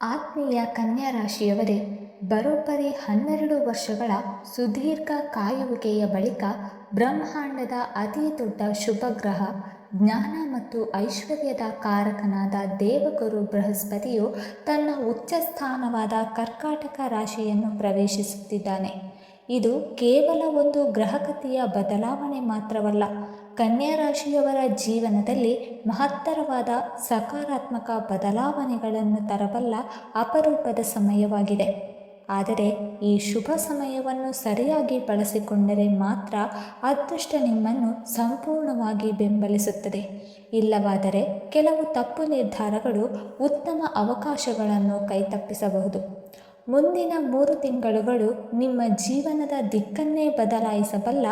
ಆತ್ಮೀಯ ಕನ್ಯಾ ರಾಶಿಯವರೇ, ಬರೋಬ್ಬರಿ 12 ವರ್ಷಗಳ ಸುದೀರ್ಘ ಕಾಯುವಿಕೆಯ ಬಳಿಕ ಬ್ರಹ್ಮಾಂಡದ ಅತಿ ದೊಡ್ಡ ಶುಭಗ್ರಹ, ಜ್ಞಾನ ಮತ್ತು ಐಶ್ವರ್ಯದ ಕಾರಕನಾದ ದೇವಗುರು ಬೃಹಸ್ಪತಿಯು ತನ್ನ ಉಚ್ಚ ಸ್ಥಾನವಾದ ಕರ್ಕಾಟಕ ರಾಶಿಯನ್ನು ಪ್ರವೇಶಿಸುತ್ತಿದ್ದಾನೆ. ಇದು ಕೇವಲ ಒಂದು ಗ್ರಹಗತಿಯ ಬದಲಾವಣೆ ಮಾತ್ರವಲ್ಲ, ಕನ್ಯಾ ರಾಶಿಯವರ ಜೀವನದಲ್ಲಿ ಮಹತ್ತರವಾದ ಸಕಾರಾತ್ಮಕ ಬದಲಾವಣೆಗಳನ್ನು ತರಬಲ್ಲ ಅಪರೂಪದ ಸಮಯವಾಗಿದೆ. ಆದರೆ ಈ ಶುಭ ಸಮಯವನ್ನು ಸರಿಯಾಗಿ ಬಳಸಿಕೊಂಡರೆ ಮಾತ್ರ ಅದೃಷ್ಟ ನಿಮ್ಮನ್ನು ಸಂಪೂರ್ಣವಾಗಿ ಬೆಂಬಲಿಸುತ್ತದೆ. ಇಲ್ಲವಾದರೆ ಕೆಲವು ತಪ್ಪು ನಿರ್ಧಾರಗಳು ಉತ್ತಮ ಅವಕಾಶಗಳನ್ನು ಕೈತಪ್ಪಿಸಬಹುದು. ಮುಂದಿನ 3 ತಿಂಗಳುಗಳು ನಿಮ್ಮ ಜೀವನದ ದಿಕ್ಕನ್ನೇ ಬದಲಾಯಿಸಬಲ್ಲ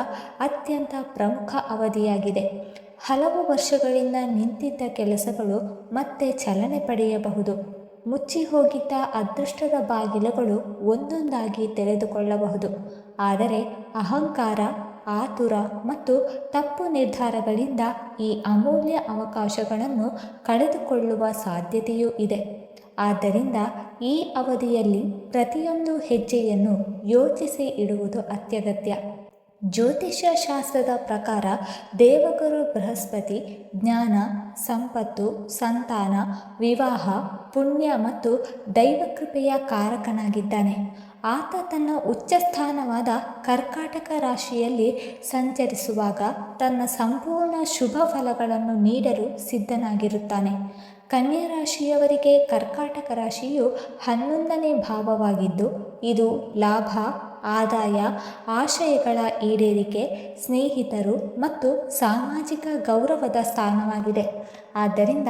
ಅತ್ಯಂತ ಪ್ರಮುಖ ಅವಧಿಯಾಗಿದೆ. ಹಲವು ವರ್ಷಗಳಿಂದ ನಿಂತಿದ್ದ ಕೆಲಸಗಳು ಮತ್ತೆ ಚಲನೆ ಪಡೆಯಬಹುದು. ಮುಚ್ಚಿ ಹೋಗಿದ್ದ ಅದೃಷ್ಟದ ಬಾಗಿಲುಗಳು ಒಂದೊಂದಾಗಿ ತೆರೆದುಕೊಳ್ಳಬಹುದು. ಆದರೆ ಅಹಂಕಾರ, ಆತುರ ಮತ್ತು ತಪ್ಪು ನಿರ್ಧಾರಗಳಿಂದ ಈ ಅಮೂಲ್ಯ ಅವಕಾಶಗಳನ್ನು ಕಳೆದುಕೊಳ್ಳುವ ಸಾಧ್ಯತೆಯೂ ಇದೆ. ಆದ್ದರಿಂದ ಈ ಅವಧಿಯಲ್ಲಿ ಪ್ರತಿಯೊಂದು ಹೆಜ್ಜೆಯನ್ನು ಯೋಚಿಸಿ ಇಡುವುದು ಅತ್ಯಗತ್ಯ. ಜ್ಯೋತಿಷ್ಯ ಶಾಸ್ತ್ರದ ಪ್ರಕಾರ ದೇವಗುರು ಬೃಹಸ್ಪತಿ ಜ್ಞಾನ, ಸಂಪತ್ತು, ಸಂತಾನ, ವಿವಾಹ, ಪುಣ್ಯ ಮತ್ತು ದೈವಕೃಪೆಯ ಕಾರಕನಾಗಿದ್ದಾನೆ. ಆತ ತನ್ನ ಉಚ್ಚ ಸ್ಥಾನವಾದ ಕರ್ಕಾಟಕ ರಾಶಿಯಲ್ಲಿ ಸಂಚರಿಸುವಾಗ ತನ್ನ ಸಂಪೂರ್ಣ ಶುಭ ಫಲಗಳನ್ನು ನೀಡಲು ಸಿದ್ಧನಾಗಿರುತ್ತಾನೆ. ಕನ್ಯಾ ರಾಶಿಯವರಿಗೆ ಕರ್ಕಾಟಕ ರಾಶಿಯು 11ನೇ ಭಾವವಾಗಿದ್ದು, ಇದು ಲಾಭ, ಆದಾಯ, ಆಶಯಗಳ ಈಡೇರಿಕೆ, ಸ್ನೇಹಿತರು ಮತ್ತು ಸಾಮಾಜಿಕ ಗೌರವದ ಸ್ಥಾನವಾಗಿದೆ. ಆದ್ದರಿಂದ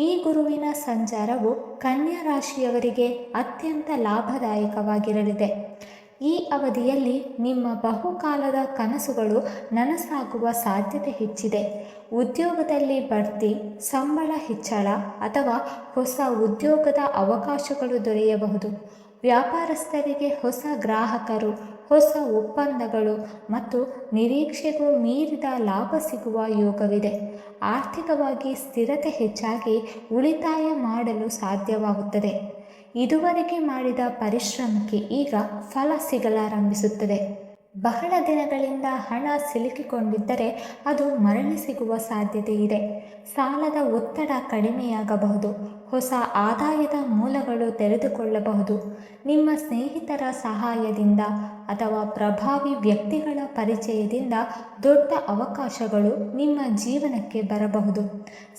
ಈ ಗುರುವಿನ ಸಂಚಾರವು ಕನ್ಯಾ ರಾಶಿಯವರಿಗೆ ಅತ್ಯಂತ ಲಾಭದಾಯಕವಾಗಿರಲಿದೆ. ಈ ಅವಧಿಯಲ್ಲಿ ನಿಮ್ಮ ಬಹುಕಾಲದ ಕನಸುಗಳು ನನಸಾಗುವ ಸಾಧ್ಯತೆ ಹೆಚ್ಚಿದೆ. ಉದ್ಯೋಗದಲ್ಲಿ ಬಡ್ತಿ, ಸಂಬಳ ಹೆಚ್ಚಳ ಅಥವಾ ಹೊಸ ಉದ್ಯೋಗದ ಅವಕಾಶಗಳು ದೊರೆಯಬಹುದು. ವ್ಯಾಪಾರಸ್ಥರಿಗೆ ಹೊಸ ಗ್ರಾಹಕರು, ಹೊಸ ಒಪ್ಪಂದಗಳು ಮತ್ತು ನಿರೀಕ್ಷೆಗೂ ಮೀರಿದ ಲಾಭ ಸಿಗುವ ಯೋಗವಿದೆ. ಆರ್ಥಿಕವಾಗಿ ಸ್ಥಿರತೆ ಹೆಚ್ಚಾಗಿ ಉಳಿತಾಯ ಮಾಡಲು ಸಾಧ್ಯವಾಗುತ್ತದೆ. ಇದುವರೆಗೆ ಮಾಡಿದ ಪರಿಶ್ರಮಕ್ಕೆ ಈಗ ಫಲ ಸಿಗಲಾರಂಭಿಸುತ್ತದೆ. ಬಹಳ ದಿನಗಳಿಂದ ಹಣ ಸಿಲುಕಿಕೊಂಡಿದ್ದರೆ ಅದು ಮರಳಿ ಸಿಗುವ ಸಾಧ್ಯತೆ ಇದೆ. ಸಾಲದ ಒತ್ತಡ ಕಡಿಮೆಯಾಗಬಹುದು. ಹೊಸ ಆದಾಯದ ಮೂಲಗಳು ತೆರೆದುಕೊಳ್ಳಬಹುದು. ನಿಮ್ಮ ಸ್ನೇಹಿತರ ಸಹಾಯದಿಂದ ಅಥವಾ ಪ್ರಭಾವಿ ವ್ಯಕ್ತಿಗಳ ಪರಿಚಯದಿಂದ ದೊಡ್ಡ ಅವಕಾಶಗಳು ನಿಮ್ಮ ಜೀವನಕ್ಕೆ ಬರಬಹುದು.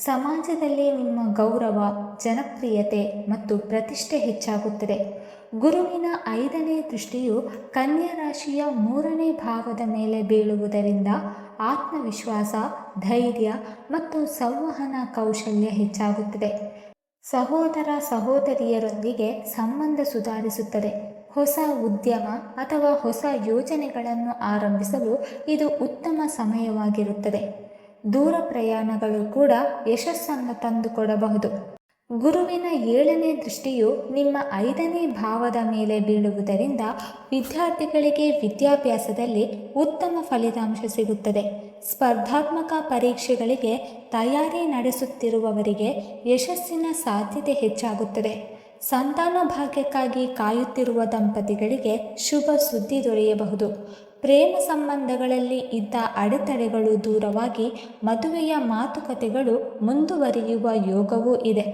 ಸಮಾಜದಲ್ಲಿ ನಿಮ್ಮ ಗೌರವ, ಜನಪ್ರಿಯತೆ ಮತ್ತು ಪ್ರತಿಷ್ಠೆ ಹೆಚ್ಚಾಗುತ್ತದೆ. ಗುರುವಿನ 5ನೇ ದೃಷ್ಟಿಯು ಕನ್ಯಾ ರಾಶಿಯ 3ನೇ ಭಾವದ ಮೇಲೆ ಬೀಳುವುದರಿಂದ ಆತ್ಮವಿಶ್ವಾಸ, ಧೈರ್ಯ ಮತ್ತು ಸಂವಹನ ಕೌಶಲ್ಯ ಹೆಚ್ಚಾಗುತ್ತದೆ. ಸಹೋದರ ಸಹೋದರಿಯರೊಂದಿಗೆ ಸಂಬಂಧ ಸುಧಾರಿಸುತ್ತದೆ. ಹೊಸ ಉದ್ಯಮ ಅಥವಾ ಹೊಸ ಯೋಜನೆಗಳನ್ನು ಆರಂಭಿಸಲು ಇದು ಉತ್ತಮ ಸಮಯವಾಗಿರುತ್ತದೆ. ದೂರ ಪ್ರಯಾಣಗಳು ಕೂಡ ಯಶಸ್ಸನ್ನು ತಂದುಕೊಡಬಹುದು. ಗುರುವಿನ 7ನೇ ದೃಷ್ಟಿಯು ನಿಮ್ಮ 5ನೇ ಭಾವದ ಮೇಲೆ ಬೀಳುವುದರಿಂದ ವಿದ್ಯಾರ್ಥಿಗಳಿಗೆ ವಿದ್ಯಾಭ್ಯಾಸದಲ್ಲಿ ಉತ್ತಮ ಫಲಿತಾಂಶ ಸಿಗುತ್ತದೆ. ಸ್ಪರ್ಧಾತ್ಮಕ ಪರೀಕ್ಷೆಗಳಿಗೆ ತಯಾರಿ ನಡೆಸುತ್ತಿರುವವರಿಗೆ ಯಶಸ್ಸಿನ ಸಾಧ್ಯತೆ ಹೆಚ್ಚಾಗುತ್ತದೆ. ಸಂತಾನ ಭಾಗ್ಯಕ್ಕಾಗಿ ಕಾಯುತ್ತಿರುವ ದಂಪತಿಗಳಿಗೆ ಶುಭ ಸುದ್ದಿ ದೊರೆಯಬಹುದು. ಪ್ರೇಮ ಸಂಬಂಧಗಳಲ್ಲಿ ಇದ್ದ ಅಡೆತಡೆಗಳು ದೂರವಾಗಿ ಮದುವೆಯ ಮಾತುಕತೆಗಳು ಮುಂದುವರಿಯುವ ಯೋಗವೂ ಇದೆ.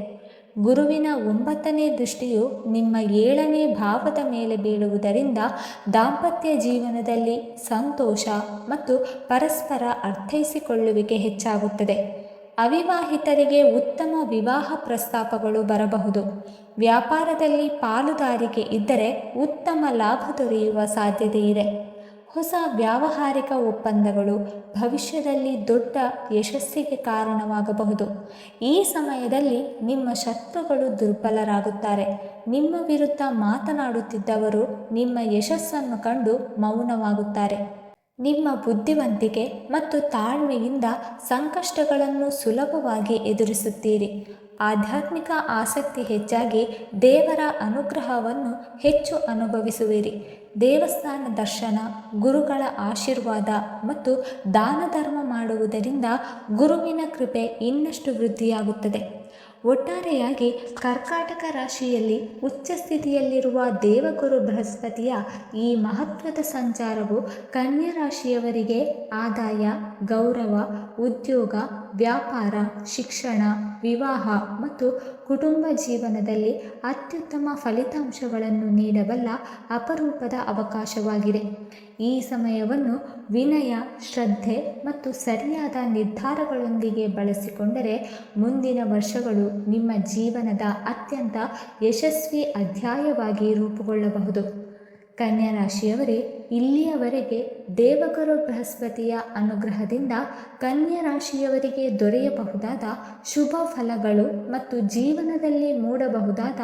ಗುರುವಿನ 9ನೇ ದೃಷ್ಟಿಯು ನಿಮ್ಮ 7ನೇ ಭಾವದ ಮೇಲೆ ಬೀಳುವುದರಿಂದ ದಾಂಪತ್ಯ ಜೀವನದಲ್ಲಿ ಸಂತೋಷ ಮತ್ತು ಪರಸ್ಪರ ಅರ್ಥೈಸಿಕೊಳ್ಳುವಿಕೆ ಹೆಚ್ಚಾಗುತ್ತದೆ. ಅವಿವಾಹಿತರಿಗೆ ಉತ್ತಮ ವಿವಾಹ ಪ್ರಸ್ತಾಪಗಳು ಬರಬಹುದು. ವ್ಯಾಪಾರದಲ್ಲಿ ಪಾಲುದಾರಿಕೆ ಇದ್ದರೆ ಉತ್ತಮ ಲಾಭ ದೊರೆಯುವ ಸಾಧ್ಯತೆ ಇದೆ. ಹೊಸ ವ್ಯಾವಹಾರಿಕ ಒಪ್ಪಂದಗಳು ಭವಿಷ್ಯದಲ್ಲಿ ದೊಡ್ಡ ಯಶಸ್ಸಿಗೆ ಕಾರಣವಾಗಬಹುದು. ಈ ಸಮಯದಲ್ಲಿ ನಿಮ್ಮ ಶತ್ರುಗಳು ದುರ್ಬಲರಾಗುತ್ತಾರೆ. ನಿಮ್ಮ ವಿರುದ್ಧ ಮಾತನಾಡುತ್ತಿದ್ದವರು ನಿಮ್ಮ ಯಶಸ್ಸನ್ನು ಕಂಡು ಮೌನವಾಗುತ್ತಾರೆ. ನಿಮ್ಮ ಬುದ್ಧಿವಂತಿಕೆ ಮತ್ತು ತಾಳ್ಮೆಯಿಂದ ಸಂಕಷ್ಟಗಳನ್ನು ಸುಲಭವಾಗಿ ಎದುರಿಸುತ್ತೀರಿ. ಆಧ್ಯಾತ್ಮಿಕ ಆಸಕ್ತಿ ಹೆಚ್ಚಾಗಿ ದೇವರ ಅನುಗ್ರಹವನ್ನು ಹೆಚ್ಚು ಅನುಭವಿಸುವಿರಿ. ದೇವಸ್ಥಾನ ದರ್ಶನ, ಗುರುಗಳ ಆಶೀರ್ವಾದ ಮತ್ತು ದಾನ ಧರ್ಮ ಮಾಡುವುದರಿಂದ ಗುರುವಿನ ಕೃಪೆ ಇನ್ನಷ್ಟು ವೃದ್ಧಿಯಾಗುತ್ತದೆ. ಒಟ್ಟಾರೆಯಾಗಿ ಕರ್ಕಾಟಕ ರಾಶಿಯಲ್ಲಿ ಉಚ್ಚ ಸ್ಥಿತಿಯಲ್ಲಿರುವ ದೇವಗುರು ಬೃಹಸ್ಪತಿಯ ಈ ಮಹತ್ವದ ಸಂಚಾರವು ಕನ್ಯಾ ರಾಶಿಯವರಿಗೆ ಆದಾಯ, ಗೌರವ, ಉದ್ಯೋಗ, ವ್ಯಾಪಾರ, ಶಿಕ್ಷಣ, ವಿವಾಹ ಮತ್ತು ಕುಟುಂಬ ಜೀವನದಲ್ಲಿ ಅತ್ಯುತ್ತಮ ಫಲಿತಾಂಶಗಳನ್ನು ನೀಡಬಲ್ಲ ಅಪರೂಪದ ಅವಕಾಶವಾಗಿದೆ. ಈ ಸಮಯವನ್ನು ವಿನಯ, ಶ್ರದ್ಧೆ ಮತ್ತು ಸರಿಯಾದ ನಿರ್ಧಾರಗಳೊಂದಿಗೆ ಬಳಸಿಕೊಂಡರೆ ಮುಂದಿನ ವರ್ಷಗಳು ನಿಮ್ಮ ಜೀವನದ ಅತ್ಯಂತ ಯಶಸ್ವಿ ಅಧ್ಯಾಯವಾಗಿ ರೂಪುಗೊಳ್ಳಬಹುದು. ಕನ್ಯಾ ರಾಶಿಯವರೇ, ಇಲ್ಲಿಯವರೆಗೆ ದೇವಗುರು ಬೃಹಸ್ಪತಿಯ ಅನುಗ್ರಹದಿಂದ ಕನ್ಯಾ ರಾಶಿಯವರಿಗೆ ದೊರೆಯಬಹುದಾದ ಶುಭ ಫಲಗಳು ಮತ್ತು ಜೀವನದಲ್ಲಿ ಮೂಡಬಹುದಾದ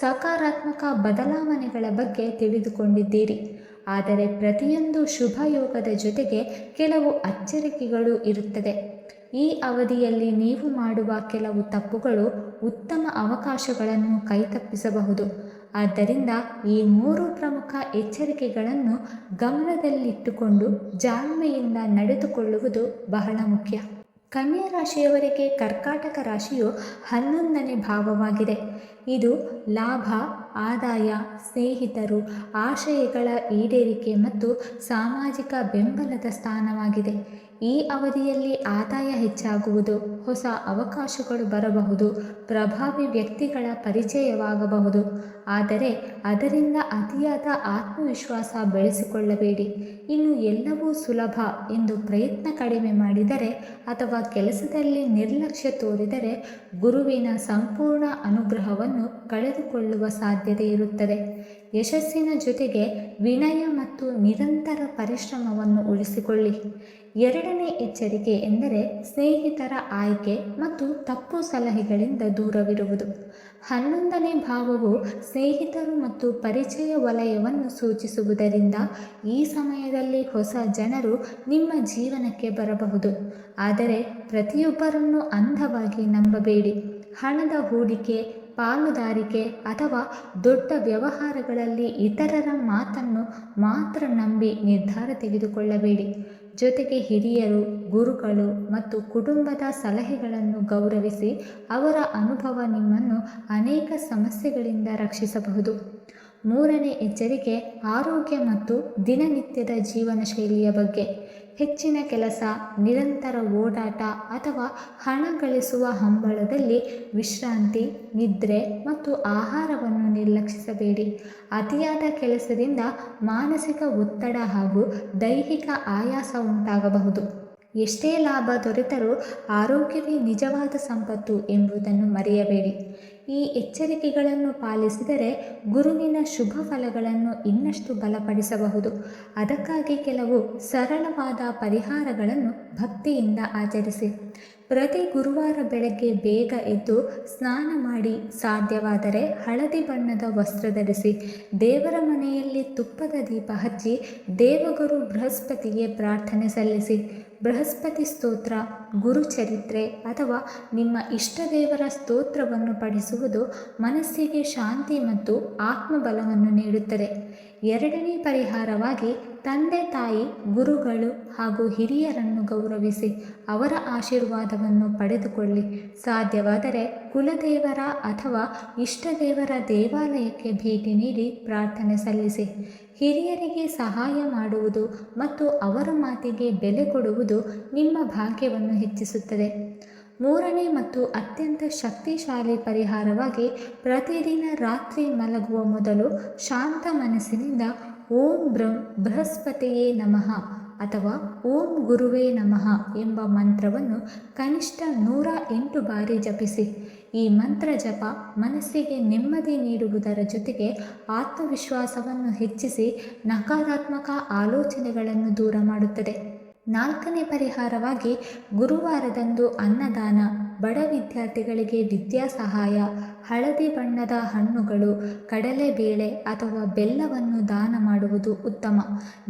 ಸಕಾರಾತ್ಮಕ ಬದಲಾವಣೆಗಳ ಬಗ್ಗೆ ತಿಳಿದುಕೊಂಡಿದ್ದೀರಿ. ಆದರೆ ಪ್ರತಿಯೊಂದು ಶುಭ ಯೋಗದ ಜೊತೆಗೆ ಕೆಲವು ಎಚ್ಚರಿಕೆಗಳು ಇರುತ್ತದೆ. ಈ ಅವಧಿಯಲ್ಲಿ ನೀವು ಮಾಡುವ ಕೆಲವು ತಪ್ಪುಗಳು ಉತ್ತಮ ಅವಕಾಶಗಳನ್ನು ಕೈತಪ್ಪಿಸಬಹುದು. ಆದ್ದರಿಂದ ಈ 3 ಪ್ರಮುಖ ಎಚ್ಚರಿಕೆಗಳನ್ನು ಗಮನದಲ್ಲಿಟ್ಟುಕೊಂಡು ಜಾಣ್ಮೆಯಿಂದ ನಡೆದುಕೊಳ್ಳುವುದು ಬಹಳ ಮುಖ್ಯ. ಕನ್ಯಾ ರಾಶಿಯವರಿಗೆ ಕರ್ಕಾಟಕ ರಾಶಿಯು 11ನೇ ಭಾವವಾಗಿದೆ. ಇದು ಲಾಭ, ಆದಾಯ, ಸ್ನೇಹಿತರು, ಆಶಯಗಳ ಈಡೇರಿಕೆ ಮತ್ತು ಸಾಮಾಜಿಕ ಬೆಂಬಲದ ಸ್ಥಾನವಾಗಿದೆ. ಈ ಅವಧಿಯಲ್ಲಿ ಆದಾಯ ಹೆಚ್ಚಾಗುವುದು, ಹೊಸ ಅವಕಾಶಗಳು ಬರಬಹುದು, ಪ್ರಭಾವಿ ವ್ಯಕ್ತಿಗಳ ಪರಿಚಯವಾಗಬಹುದು. ಆದರೆ ಅದರಿಂದ ಅತಿಯಾದ ಆತ್ಮವಿಶ್ವಾಸ ಬೆಳೆಸಿಕೊಳ್ಳಬೇಡಿ. ಇನ್ನು ಎಲ್ಲವೂ ಸುಲಭ ಎಂದು ಪ್ರಯತ್ನ ಕಡಿಮೆ ಮಾಡಿದರೆ ಅಥವಾ ಕೆಲಸದಲ್ಲಿ ನಿರ್ಲಕ್ಷ್ಯ ತೋರಿದರೆ ಗುರುವಿನ ಸಂಪೂರ್ಣ ಅನುಗ್ರಹವನ್ನು ಕಳೆದುಕೊಳ್ಳುವ ಸಾಧ್ಯತೆ ಇರುತ್ತದೆ. ಯಶಸ್ಸಿನ ಜೊತೆಗೆ ವಿನಯ ಮತ್ತು ನಿರಂತರ ಪರಿಶ್ರಮವನ್ನು ಉಳಿಸಿಕೊಳ್ಳಿ. 2ನೇ ಎಚ್ಚರಿಕೆ ಎಂದರೆ ಸ್ನೇಹಿತರ ಆಯ್ಕೆ ಮತ್ತು ತಪ್ಪು ಸಲಹೆಗಳಿಂದ ದೂರವಿರುವುದು. 11ನೇ ಭಾವವು ಸ್ನೇಹಿತರು ಮತ್ತು ಪರಿಚಯ ವಲಯವನ್ನು ಸೂಚಿಸುವುದರಿಂದ ಈ ಸಮಯದಲ್ಲಿ ಹೊಸ ಜನರು ನಿಮ್ಮ ಜೀವನಕ್ಕೆ ಬರಬಹುದು. ಆದರೆ ಪ್ರತಿಯೊಬ್ಬರನ್ನು ಅಂಧವಾಗಿ ನಂಬಬೇಡಿ. ಹಣದ ಹೂಡಿಕೆ, ಪಾಲುದಾರಿಕೆ ಅಥವಾ ದೊಡ್ಡ ವ್ಯವಹಾರಗಳಲ್ಲಿ ಇತರರ ಮಾತನ್ನು ಮಾತ್ರ ನಂಬಿ ನಿರ್ಧಾರ ತೆಗೆದುಕೊಳ್ಳಬೇಡಿ. ಜೊತೆಗೆ ಹಿರಿಯರು, ಗುರುಗಳು ಮತ್ತು ಕುಟುಂಬದ ಸಲಹೆಗಳನ್ನು ಗೌರವಿಸಿ. ಅವರ ಅನುಭವ ನಿಮ್ಮನ್ನು ಅನೇಕ ಸಮಸ್ಯೆಗಳಿಂದ ರಕ್ಷಿಸಬಹುದು. 3ನೇ ಎಚ್ಚರಿಕೆ ಆರೋಗ್ಯ ಮತ್ತು ದಿನನಿತ್ಯದ ಜೀವನ ಶೈಲಿಯ ಬಗ್ಗೆ. ಹೆಚ್ಚಿನ ಕೆಲಸ, ನಿರಂತರ ಓಡಾಟ ಅಥವಾ ಹಣ ಗಳಿಸುವ ಹಂಬಲದಲ್ಲಿ ವಿಶ್ರಾಂತಿ, ನಿದ್ರೆ ಮತ್ತು ಆಹಾರವನ್ನು ನಿರ್ಲಕ್ಷಿಸಬೇಡಿ. ಅತಿಯಾದ ಕೆಲಸದಿಂದ ಮಾನಸಿಕ ಒತ್ತಡ ಹಾಗೂ ದೈಹಿಕ ಆಯಾಸ ಉಂಟಾಗಬಹುದು. ಎಷ್ಟೇ ಲಾಭ ದೊರೆತರೂ ಆರೋಗ್ಯವೇ ನಿಜವಾದ ಸಂಪತ್ತು ಎಂಬುದನ್ನು ಮರೆಯಬೇಡಿ. ಈ ಎಚ್ಚರಿಕೆಗಳನ್ನು ಪಾಲಿಸಿದರೆ ಗುರುವಿನ ಶುಭ ಫಲಗಳನ್ನು ಇನ್ನಷ್ಟು ಬಲಪಡಿಸಬಹುದು. ಅದಕ್ಕಾಗಿ ಕೆಲವು ಸರಳವಾದ ಪರಿಹಾರಗಳನ್ನು ಭಕ್ತಿಯಿಂದ ಆಚರಿಸಿ. ಪ್ರತಿ ಗುರುವಾರ ಬೆಳಗ್ಗೆ ಬೇಗ ಎದ್ದು ಸ್ನಾನ ಮಾಡಿ, ಸಾಧ್ಯವಾದರೆ ಹಳದಿ ಬಣ್ಣದ ವಸ್ತ್ರ ಧರಿಸಿ, ದೇವರ ಮನೆಯಲ್ಲಿ ತುಪ್ಪದ ದೀಪ ಹಚ್ಚಿ ದೇವಗುರು ಬೃಹಸ್ಪತಿಗೆ ಪ್ರಾರ್ಥನೆ ಸಲ್ಲಿಸಿ. ಬೃಹಸ್ಪತಿ ಸ್ತೋತ್ರ, ಗುರುಚರಿತ್ರೆ ಅಥವಾ ನಿಮ್ಮ ಇಷ್ಟ ದೇವರ ಸ್ತೋತ್ರವನ್ನು ಪಠಿಸುವುದು ಮನಸ್ಸಿಗೆ ಶಾಂತಿ ಮತ್ತು ಆತ್ಮಬಲವನ್ನು ನೀಡುತ್ತದೆ. 2ನೇ ಪರಿಹಾರವಾಗಿ ತಂದೆ ತಾಯಿ, ಗುರುಗಳು ಹಾಗೂ ಹಿರಿಯರನ್ನು ಗೌರವಿಸಿ ಅವರ ಆಶೀರ್ವಾದವನ್ನು ಪಡೆದುಕೊಳ್ಳಿ. ಸಾಧ್ಯವಾದರೆ ಕುಲದೇವರ ಅಥವಾ ಇಷ್ಟದೇವರ ದೇವಾಲಯಕ್ಕೆ ಭೇಟಿ ನೀಡಿ ಪ್ರಾರ್ಥನೆ ಸಲ್ಲಿಸಿ. ಹಿರಿಯರಿಗೆ ಸಹಾಯ ಮಾಡುವುದು ಮತ್ತು ಅವರ ಮಾತಿಗೆ ಬೆಲೆ ಕೊಡುವುದು ನಿಮ್ಮ ಭಾಗ್ಯವನ್ನು ಹೆಚ್ಚಿಸುತ್ತದೆ. 3ನೇ ಮತ್ತು ಅತ್ಯಂತ ಶಕ್ತಿಶಾಲಿ ಪರಿಹಾರವಾಗಿ ಪ್ರತಿದಿನ ರಾತ್ರಿ ಮಲಗುವ ಮೊದಲು ಶಾಂತ ಮನಸ್ಸಿನಿಂದ ಓಂ ಬೃಹಸ್ಪತಿಯೇ ನಮಃ ಅಥವಾ ಓಂ ಗುರುವೇ ನಮಃ ಎಂಬ ಮಂತ್ರವನ್ನು ಕನಿಷ್ಠ 108 ಬಾರಿ ಜಪಿಸಿ. ಈ ಮಂತ್ರ ಜಪ ಮನಸ್ಸಿಗೆ ನೆಮ್ಮದಿ ನೀಡುವುದರ ಜೊತೆಗೆ ಆತ್ಮವಿಶ್ವಾಸವನ್ನು ಹೆಚ್ಚಿಸಿ ನಕಾರಾತ್ಮಕ ಆಲೋಚನೆಗಳನ್ನು ದೂರ ಮಾಡುತ್ತದೆ. 4ನೇ ಪರಿಹಾರವಾಗಿ ಗುರುವಾರದಂದು ಅನ್ನದಾನ, ಬಡ ವಿದ್ಯಾರ್ಥಿಗಳಿಗೆ ವಿದ್ಯಾ ಸಹಾಯ, ಹಳದಿ ಬಣ್ಣದ ಹಣ್ಣುಗಳು, ಕಡಲೆಬೇಳೆ ಅಥವಾ ಬೆಲ್ಲವನ್ನು ದಾನ ಮಾಡುವುದು ಉತ್ತಮ.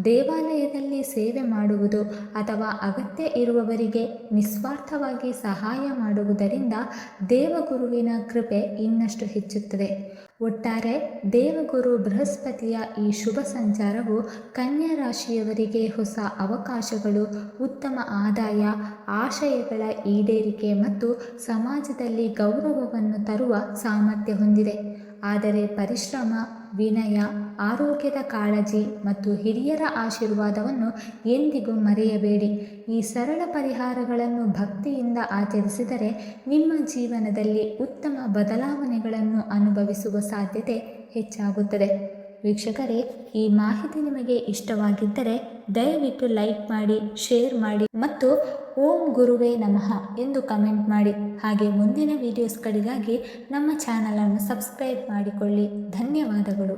ದೇವಾಲಯದಲ್ಲಿ ಸೇವೆ ಮಾಡುವುದು ಅಥವಾ ಅಗತ್ಯ ಇರುವವರಿಗೆ ನಿಸ್ವಾರ್ಥವಾಗಿ ಸಹಾಯ ಮಾಡುವುದರಿಂದ ದೇವಗುರುವಿನ ಕೃಪೆ ಇನ್ನಷ್ಟು ಹೆಚ್ಚುತ್ತದೆ. ಒಟ್ಟಾರೆ ದೇವಗುರು ಬೃಹಸ್ಪತಿಯ ಈ ಶುಭ ಸಂಚಾರವು ಕನ್ಯಾ ರಾಶಿಯವರಿಗೆ ಹೊಸ ಅವಕಾಶಗಳು, ಉತ್ತಮ ಆದಾಯ, ಆಶಯಗಳ ಈಡೇರಿಕೆ ಮತ್ತು ಸಮಾಜದಲ್ಲಿ ಗೌರವವನ್ನು ತರುವ ಸಾಮರ್ಥ್ಯ ಹೊಂದಿದೆ. ಆದರೆ ಪರಿಶ್ರಮ, ವಿನಯ, ಆರೋಗ್ಯದ ಕಾಳಜಿ ಮತ್ತು ಹಿರಿಯರ ಆಶೀರ್ವಾದವನ್ನು ಎಂದಿಗೂ ಮರೆಯಬೇಡಿ. ಈ ಸರಳ ಪರಿಹಾರಗಳನ್ನು ಭಕ್ತಿಯಿಂದ ಆಚರಿಸಿದರೆ ನಿಮ್ಮ ಜೀವನದಲ್ಲಿ ಉತ್ತಮ ಬದಲಾವಣೆಗಳನ್ನು ಅನುಭವಿಸುವ ಸಾಧ್ಯತೆ ಹೆಚ್ಚಾಗುತ್ತದೆ. ವೀಕ್ಷಕರೇ, ಈ ಮಾಹಿತಿ ನಿಮಗೆ ಇಷ್ಟವಾಗಿದ್ದರೆ ದಯವಿಟ್ಟು ಲೈಕ್ ಮಾಡಿ, ಶೇರ್ ಮಾಡಿ ಮತ್ತು ಓಂ ಗುರುವೇ ನಮಃ ಎಂದು ಕಮೆಂಟ್ ಮಾಡಿ. ಹಾಗೆ ಮುಂದಿನ ವಿಡಿಯೋಸ್ಗಳಿಗಾಗಿ ನಮ್ಮ ಚಾನಲನ್ನು ಸಬ್ಸ್ಕ್ರೈಬ್ ಮಾಡಿಕೊಳ್ಳಿ. ಧನ್ಯವಾದಗಳು.